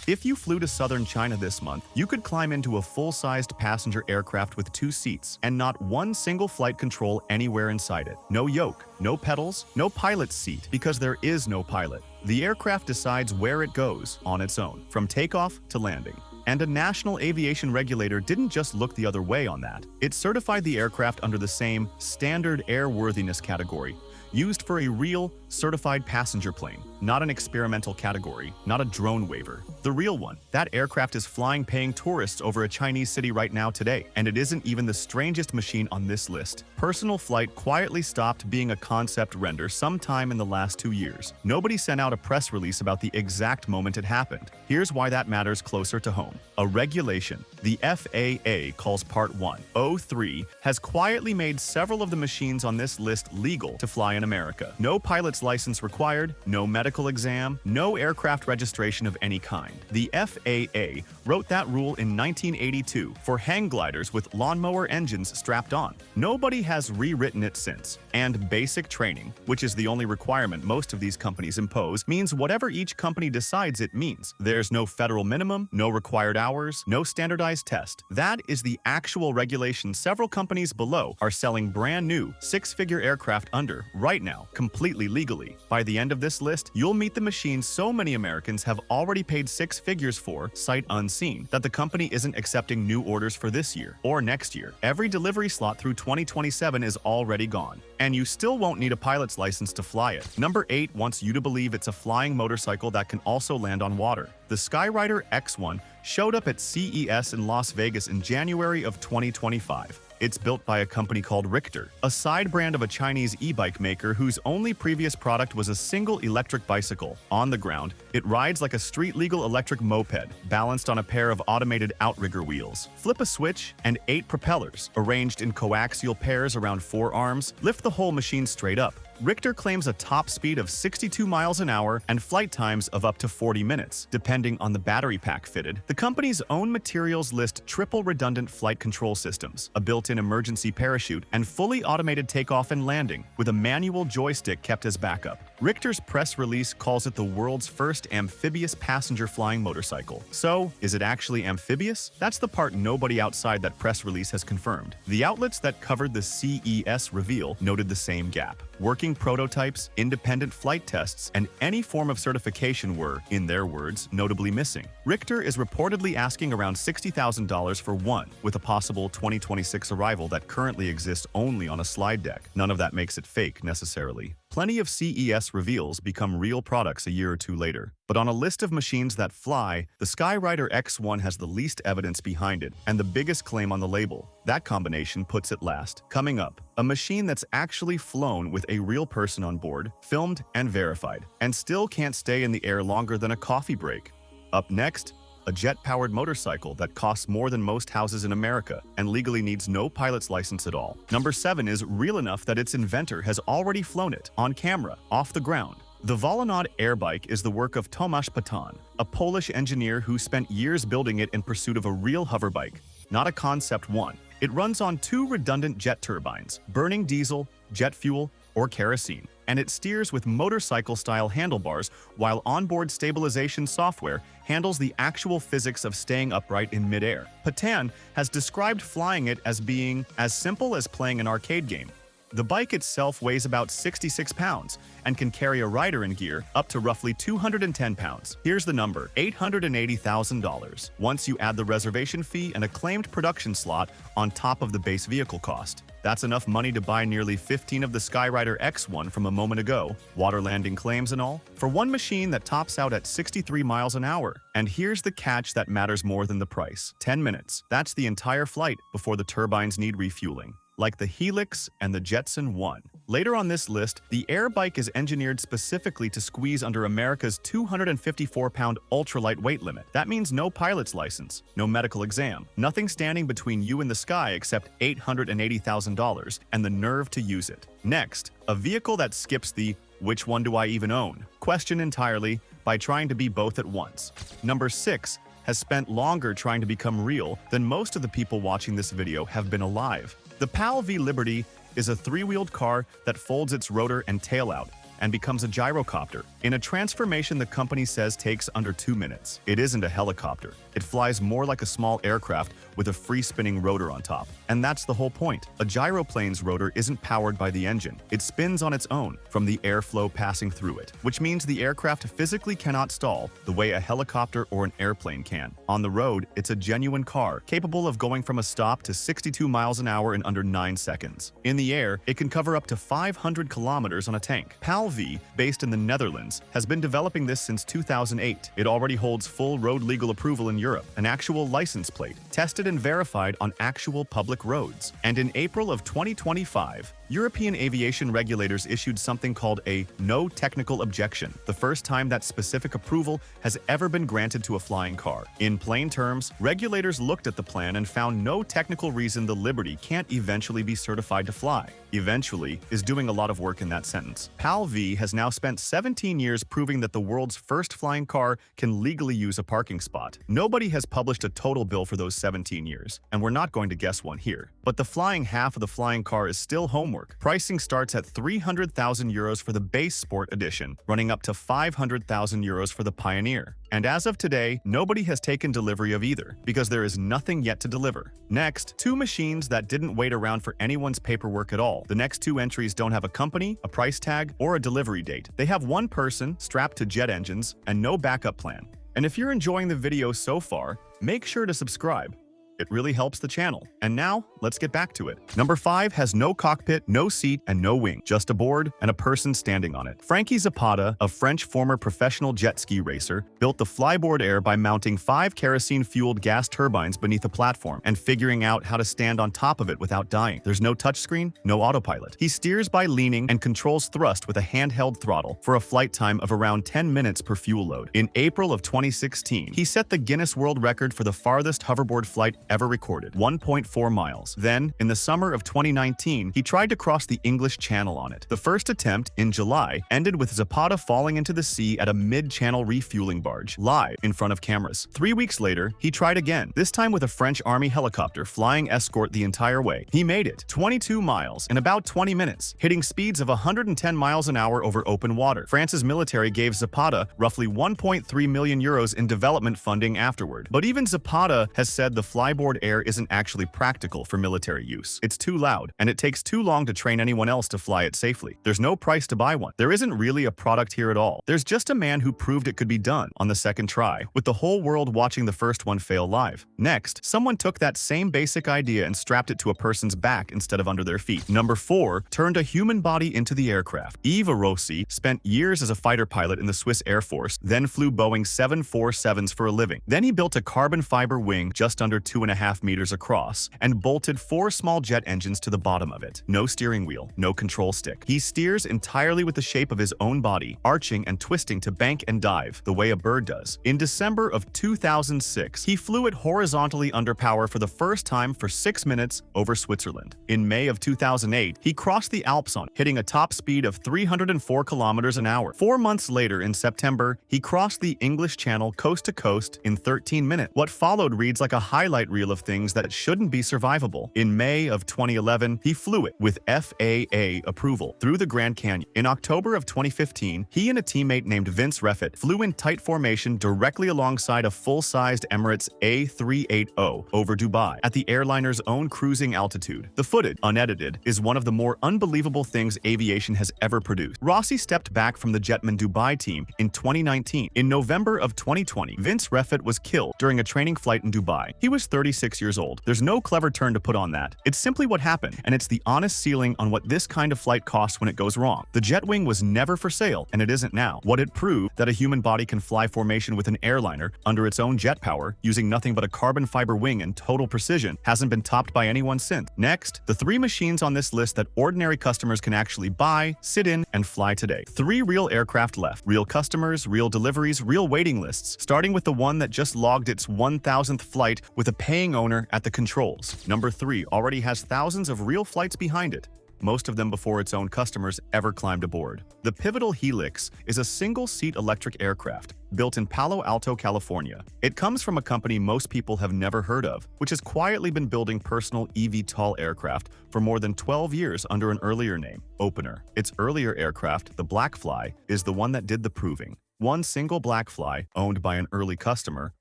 If you flew to southern China this month, you could climb into a full-sized passenger aircraft with 2 seats and not one single flight control anywhere inside it. No yoke, no pedals, no pilot's seat, because there is no pilot. The aircraft decides where it goes on its own, from takeoff to landing. And a national aviation regulator didn't just look the other way on that. It certified the aircraft under the same standard airworthiness category, used for a real, certified passenger plane, not an experimental category, not a drone waiver. The real one. That aircraft is flying paying tourists over a Chinese city right now today, and it isn't even the strangest machine on this list. Personal flight quietly stopped being a concept render sometime in the last 2 years. Nobody sent out a press release about the exact moment it happened. Here's why that matters closer to home. A regulation. The FAA calls Part 103 has quietly made several of the machines on this list legal to fly in America. No pilot's license required, no medical exam, no aircraft registration of any kind. The FAA wrote that rule in 1982 for hang gliders with lawnmower engines strapped on. Nobody has rewritten it since. And basic training, which is the only requirement most of these companies impose, means whatever each company decides it means. There's no federal minimum, no required hours, no standardized test. That is the actual regulation several companies below are selling brand new, 6-figure aircraft under right now, completely legally. By the end of this list, you'll meet the machines so many Americans have already paid 6 figures for, sight unseen, that the company isn't accepting new orders for this year or next year. Every delivery slot through 2027 is already gone, and you still won't need a pilot's license to fly it. Number 8 wants you to believe it's a flying motorcycle that can also land on water. The Skyrider X1 showed up at CES in Las Vegas in January of 2025. It's built by a company called Richter, a side brand of a Chinese e-bike maker whose only previous product was a single electric bicycle. On the ground, it rides like a street-legal electric moped, balanced on a pair of automated outrigger wheels. Flip a switch, and 8 propellers, arranged in coaxial pairs around 4 arms, lift the whole machine straight up. Richter claims a top speed of 62 miles an hour and flight times of up to 40 minutes, depending on the battery pack fitted. The company's own materials list triple redundant flight control systems, a built-in emergency parachute, and fully automated takeoff and landing, with a manual joystick kept as backup. Richter's press release calls it the world's first amphibious passenger flying motorcycle. So, is it actually amphibious? That's the part nobody outside that press release has confirmed. The outlets that covered the CES reveal noted the same gap. Working prototypes, independent flight tests, and any form of certification were, in their words, notably missing. Richter is reportedly asking around $60,000 for one, with a possible 2026 arrival that currently exists only on a slide deck. None of that makes it fake, necessarily. Plenty of CES reveals become real products a year or two later. But on a list of machines that fly, the Skyrider X1 has the least evidence behind it and the biggest claim on the label. That combination puts it last. Coming up, a machine that's actually flown with a real person on board, filmed and verified, and still can't stay in the air longer than a coffee break. Up next, a jet-powered motorcycle that costs more than most houses in America and legally needs no pilot's license at all. Number 7 is real enough that its inventor has already flown it, on camera, off the ground. The Volanaud airbike is the work of Tomasz Patan, a Polish engineer who spent years building it in pursuit of a real hoverbike, not a concept one. It runs on 2 redundant jet turbines, burning diesel, jet fuel, or kerosene, and it steers with motorcycle-style handlebars while onboard stabilization software handles the actual physics of staying upright in midair. Patan has described flying it as being as simple as playing an arcade game. The bike itself weighs about 66 pounds and can carry a rider in gear up to roughly 210 pounds. Here's the number, $880,000, once you add the reservation fee and a claimed production slot on top of the base vehicle cost. That's enough money to buy nearly 15 of the Skyrider X1 from a moment ago, water landing claims and all, for one machine that tops out at 63 miles an hour. And here's the catch that matters more than the price. 10 minutes. That's the entire flight before the turbines need refueling, like the Helix and the Jetson 1. Later on this list, the Air bike is engineered specifically to squeeze under America's 254-pound ultralight weight limit. That means no pilot's license, no medical exam, nothing standing between you and the sky except $880,000 and the nerve to use it. Next, a vehicle that skips the "which one do I even own?" question entirely by trying to be both at once. Number 6 has spent longer trying to become real than most of the people watching this video have been alive. The PAL V Liberty is a 3-wheeled car that folds its rotor and tail out and becomes a gyrocopter, in a transformation the company says takes under 2 minutes. It isn't a helicopter. It flies more like a small aircraft with a free-spinning rotor on top. And that's the whole point. A gyroplane's rotor isn't powered by the engine. It spins on its own from the airflow passing through it, which means the aircraft physically cannot stall the way a helicopter or an airplane can. On the road, it's a genuine car, capable of going from a stop to 62 miles an hour in under 9 seconds. In the air, it can cover up to 500 kilometers on a tank. PAL-V, based in the Netherlands, has been developing this since 2008. It already holds full road legal approval in Europe, an actual license plate, tested and verified on actual public roads. And in April of 2025, European aviation regulators issued something called a no technical objection, the first time that specific approval has ever been granted to a flying car. In plain terms, regulators looked at the plan and found no technical reason the Liberty can't eventually be certified to fly. Eventually is doing a lot of work in that sentence. PAL-V has now spent 17 years proving that the world's first flying car can legally use a parking spot. Nobody has published a total bill for those 17 years, and we're not going to guess one here. But the flying half of the flying car is still homework. Pricing starts at 300,000 euros for the base sport edition, running up to 500,000 euros for the Pioneer. And as of today, nobody has taken delivery of either, because there is nothing yet to deliver. Next, 2 machines that didn't wait around for anyone's paperwork at all. The next 2 entries don't have a company, a price tag, or a delivery date. They have one person strapped to jet engines and no backup plan. And if you're enjoying the video so far, make sure to subscribe. It really helps the channel. And now, let's get back to it. Number 5 has no cockpit, no seat, and no wing, just a board and a person standing on it. Franky Zapata, a French former professional jet ski racer, built the Flyboard Air by mounting 5 kerosene-fueled gas turbines beneath a platform and figuring out how to stand on top of it without dying. There's no touchscreen, no autopilot. He steers by leaning and controls thrust with a handheld throttle for a flight time of around 10 minutes per fuel load. In April of 2016, he set the Guinness World Record for the farthest hoverboard flight ever recorded, 1.4 miles. Then, in the summer of 2019, he tried to cross the English Channel on it. The first attempt, in July, ended with Zapata falling into the sea at a mid-channel refueling barge, live in front of cameras. 3 weeks later, he tried again, this time with a French Army helicopter flying escort the entire way. He made it, 22 miles in about 20 minutes, hitting speeds of 110 miles an hour over open water. France's military gave Zapata roughly 1.3 million euros in development funding afterward. But even Zapata has said the Flyboard Air isn't actually practical for military use. It's too loud, and it takes too long to train anyone else to fly it safely. There's no price to buy one. There isn't really a product here at all. There's just a man who proved it could be done on the second try, with the whole world watching the first one fail live. Next, someone took that same basic idea and strapped it to a person's back instead of under their feet. Number 4 turned a human body into the aircraft. Yves Rossy spent years as a fighter pilot in the Swiss Air Force, then flew Boeing 747s for a living. Then he built a carbon fiber wing just under 2.5 meters across and bolted 4 small jet engines to the bottom of it. No steering wheel, no control stick. He steers entirely with the shape of his own body, arching and twisting to bank and dive, the way a bird does. In December of 2006, he flew it horizontally under power for the first time for 6 minutes over Switzerland. In May of 2008, he crossed the Alps on, hitting a top speed of 304 kilometers an hour. 4 months later, in September, he crossed the English Channel coast to coast in 13 minutes. What followed reads like a highlight reel of things that shouldn't be survivable. In May of 2011, he flew it with FAA approval through the Grand Canyon. In October of 2015, he and a teammate named Vince Reffet flew in tight formation directly alongside a full-sized Emirates A380 over Dubai at the airliner's own cruising altitude. The footage, unedited, is one of the more unbelievable things aviation has ever produced. Rossy stepped back from the Jetman Dubai team in 2019. In November of 2020, Vince Reffet was killed during a training flight in Dubai. He was 36 years old. There's no clever turn to put on that. It's simply what happened, and it's the honest ceiling on what this kind of flight costs when it goes wrong. The jet wing was never for sale, and it isn't now. What it proved that a human body can fly formation with an airliner under its own jet power, using nothing but a carbon fiber wing and total precision, hasn't been topped by anyone since. Next, the 3 machines on this list that ordinary customers can actually buy, sit in, and fly today. 3 real aircraft left. Real customers, real deliveries, real waiting lists, starting with the one that just logged its 1,000th flight with a paying owner at the controls. Number 3 already has thousands of real flights behind it. most of them before its own customers ever climbed aboard. The pivotal Helix is a single-seat electric aircraft built in Palo Alto, California. It comes from a company most people have never heard of, which has quietly been building personal eVTOL aircraft for more than 12 years under an earlier name, Opener. Its earlier aircraft, the Blackfly, is the one that did the proving. One single Blackfly, owned by an early customer,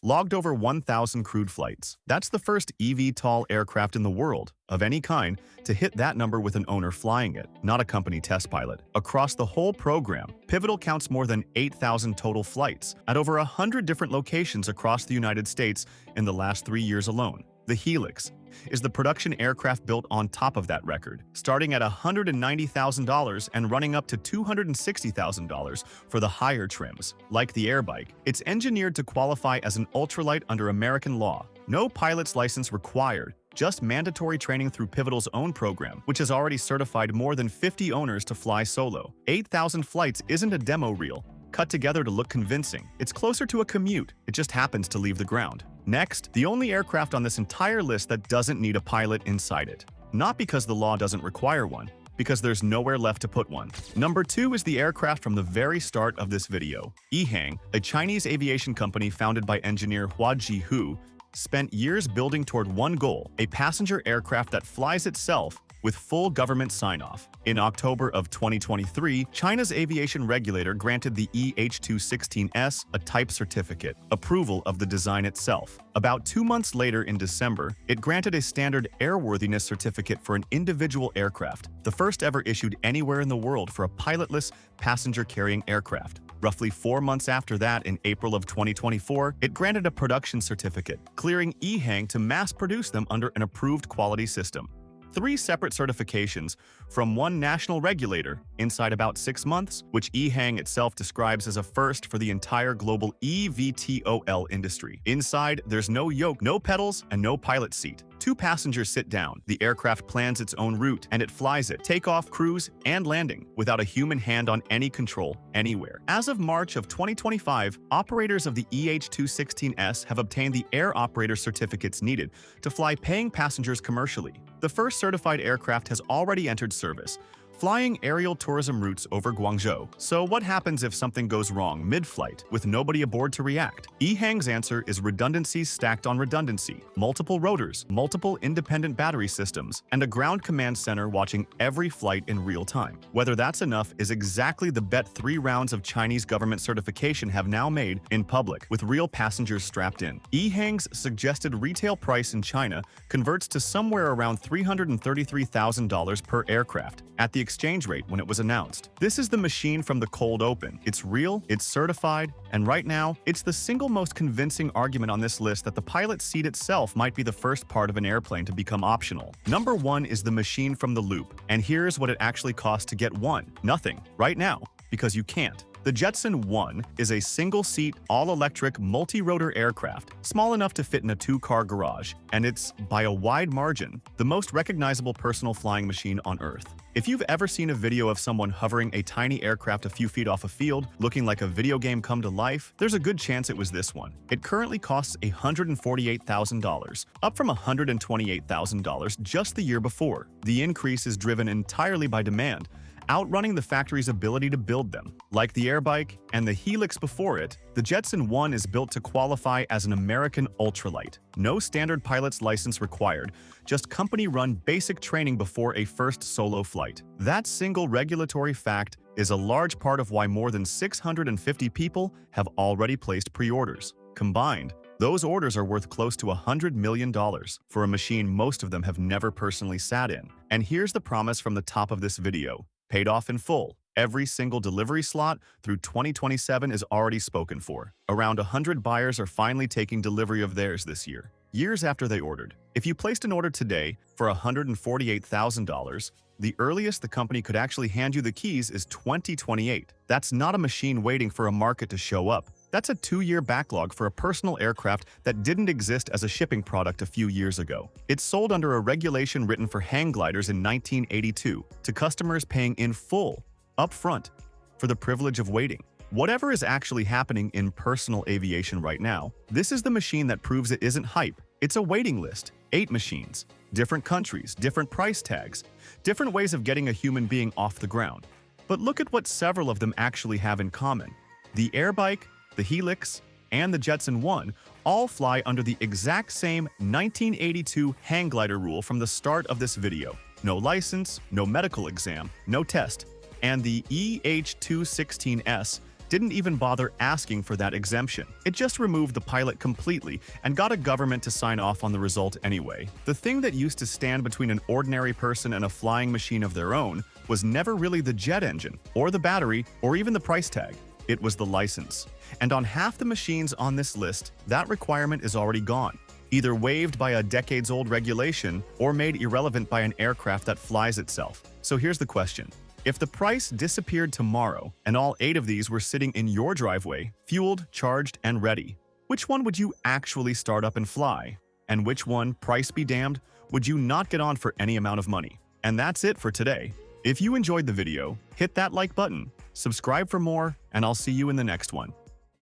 logged over 1,000 crewed flights. That's the first eVTOL aircraft in the world, of any kind, to hit that number with an owner flying it, not a company test pilot. Across the whole program, Pivotal counts more than 8,000 total flights at over 100 different locations across the United States in the last 3 years alone. The Helix is the production aircraft built on top of that record, starting at $190,000 and running up to $260,000 for the higher trims. Like the Airbike, it's engineered to qualify as an ultralight under American law. No pilot's license required, just mandatory training through Pivotal's own program, which has already certified more than 50 owners to fly solo. 8,000 flights isn't a demo reel cut together to look convincing. It's closer to a commute. It just happens to leave the ground. Next, the only aircraft on this entire list that doesn't need a pilot inside it. Not because the law doesn't require one, because there's nowhere left to put one. Number 2 is the aircraft from the very start of this video. Yihang, a Chinese aviation company founded by engineer Huaji Hu, spent years building toward one goal, a passenger aircraft that flies itself with full government sign-off. In October of 2023, China's aviation regulator granted the EH216S a type certificate, approval of the design itself. About 2 months later in December, it granted a standard airworthiness certificate for an individual aircraft, the first ever issued anywhere in the world for a pilotless passenger-carrying aircraft. Roughly 4 months after that, in April of 2024, it granted a production certificate, clearing Yihang to mass produce them under an approved quality system. 3 separate certifications from one national regulator inside about 6 months, which Yihang itself describes as a first for the entire global eVTOL industry. Inside, there's no yoke, no pedals, and no pilot seat. 2 passengers sit down, the aircraft plans its own route, and it flies it, takeoff, cruise, and landing, without a human hand on any control, anywhere. As of March of 2025, operators of the EH216S have obtained the air operator certificates needed to fly paying passengers commercially. The first certified aircraft has already entered service, flying aerial tourism routes over Guangzhou. So what happens if something goes wrong mid-flight with nobody aboard to react? Yihang's answer is redundancy stacked on redundancy, multiple rotors, multiple independent battery systems, and a ground command center watching every flight in real time. Whether that's enough is exactly the bet 3 rounds of Chinese government certification have now made in public, with real passengers strapped in. Yihang's suggested retail price in China converts to somewhere around $333,000 per aircraft at the exchange rate when it was announced. This is the machine from the cold open. It's real, it's certified, and right now, it's the single most convincing argument on this list that the pilot seat itself might be the first part of an airplane to become optional. Number 1 is the machine from the loop, and here's what it actually costs to get one. Nothing. Right now, because you can't. The Jetson 1 is a single-seat, all-electric, multi-rotor aircraft, small enough to fit in a 2-car garage, and it's, by a wide margin, the most recognizable personal flying machine on Earth. If you've ever seen a video of someone hovering a tiny aircraft a few feet off a field, looking like a video game come to life, there's a good chance it was this one. It currently costs $148,000, up from $128,000 just the year before. The increase is driven entirely by demand, outrunning the factory's ability to build them. Like the Airbike and the Helix before it, the Jetson 1 is built to qualify as an American ultralight. No standard pilot's license required, just company-run basic training before a first solo flight. That single regulatory fact is a large part of why more than 650 people have already placed pre-orders. Combined, those orders are worth close to $100 million for a machine most of them have never personally sat in. And here's the promise from the top of this video. Paid off in full. Every single delivery slot through 2027 is already spoken for. Around 100 buyers are finally taking delivery of theirs this year, years after they ordered. If you placed an order today for $148,000, the earliest the company could actually hand you the keys is 2028. That's not a machine waiting for a market to show up. That's a 2-year backlog for a personal aircraft that didn't exist as a shipping product a few years ago. It's sold under a regulation written for hang gliders in 1982 to customers paying in full, upfront, for the privilege of waiting. Whatever is actually happening in personal aviation right now, this is the machine that proves it isn't hype. It's a waiting list. 8 machines. different countries, different price tags, different ways of getting a human being off the ground. But look at what several of them actually have in common. The Airbike, the Helix, and the Jetson 1 all fly under the exact same 1982 hang glider rule from the start of this video. No license, no medical exam, no test. And the EH216S didn't even bother asking for that exemption. It just removed the pilot completely and got a government to sign off on the result anyway. The thing that used to stand between an ordinary person and a flying machine of their own was never really the jet engine, or the battery, or even the price tag. It was the license. And on half the machines on this list, that requirement is already gone, either waived by a decades-old regulation or made irrelevant by an aircraft that flies itself. So here's the question. If the price disappeared tomorrow and all 8 of these were sitting in your driveway, fueled, charged, and ready, which one would you actually start up and fly? And which one, price be damned, would you not get on for any amount of money? And that's it for today. If you enjoyed the video, hit that like button, subscribe for more, and I'll see you in the next one.